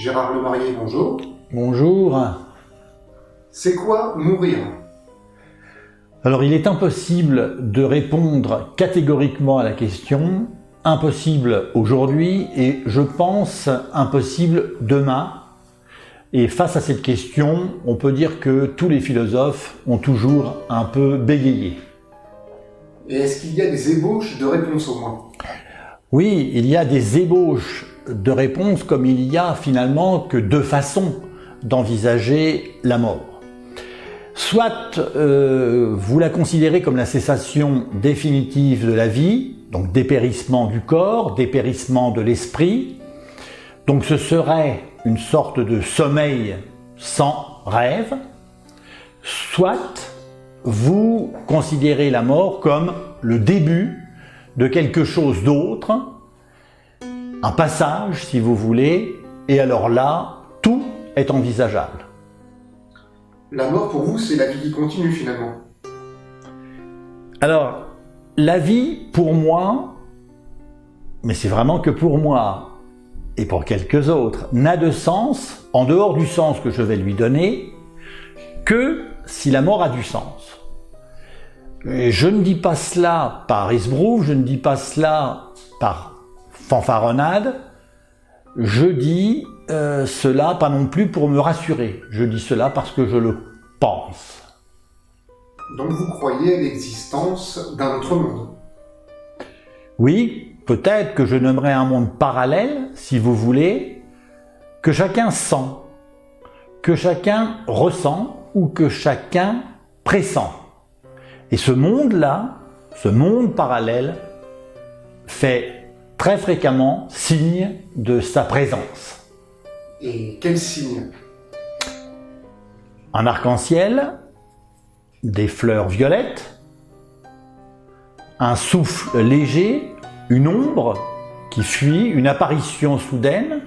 Gérard Lemarié, bonjour. Bonjour. C'est quoi mourir? Alors il est impossible de répondre catégoriquement à la question, impossible aujourd'hui et je pense impossible demain. Et face à cette question, on peut dire que tous les philosophes ont toujours un peu bégayé. Et est-ce qu'il y a des ébauches de réponses au moins? Oui, il y a des ébauches de réponses comme il y a finalement que deux façons d'envisager la mort. Soit vous la considérez comme la cessation définitive de la vie, donc dépérissement du corps, dépérissement de l'esprit. Donc ce serait une sorte de sommeil sans rêve. Soit vous considérez la mort comme le début de quelque chose d'autre, un passage si vous voulez, et alors là, tout est envisageable. La mort pour vous, c'est la vie qui continue finalement. Alors, la vie pour moi, mais c'est vraiment que pour moi et pour quelques autres, n'a de sens, en dehors du sens que je vais lui donner, que si la mort a du sens. Et je ne dis pas cela par esbrouffe, je ne dis pas cela par fanfaronnade, je dis cela pas non plus pour me rassurer, je dis cela parce que je le pense. Donc vous croyez à l'existence d'un autre monde? Oui, peut-être que je nommerai un monde parallèle, si vous voulez, que chacun sent, que chacun ressent ou que chacun pressent. Et ce monde-là, ce monde parallèle, fait très fréquemment signe de sa présence. Et quel signe? Un arc-en-ciel, des fleurs violettes, un souffle léger, une ombre qui fuit, une apparition soudaine,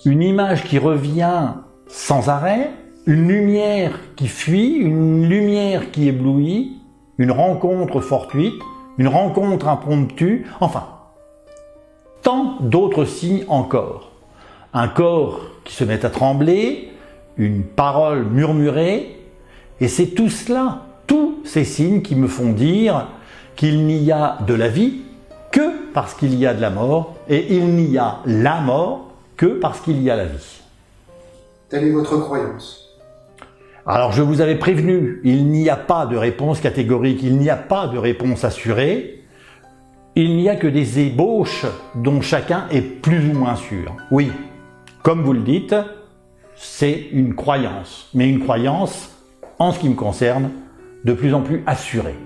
une image qui revient sans arrêt, une lumière qui fuit, une lumière qui éblouit, une rencontre fortuite, une rencontre impromptue, enfin, tant d'autres signes encore. Un corps qui se met à trembler, une parole murmurée, et c'est tout cela, tous ces signes qui me font dire qu'il n'y a de la vie que parce qu'il y a de la mort, et il n'y a la mort que parce qu'il y a la vie. Telle est votre croyance? Alors je vous avais prévenu, il n'y a pas de réponse catégorique, il n'y a pas de réponse assurée, il n'y a que des ébauches dont chacun est plus ou moins sûr. Oui, comme vous le dites, c'est une croyance, mais une croyance, en ce qui me concerne, de plus en plus assurée.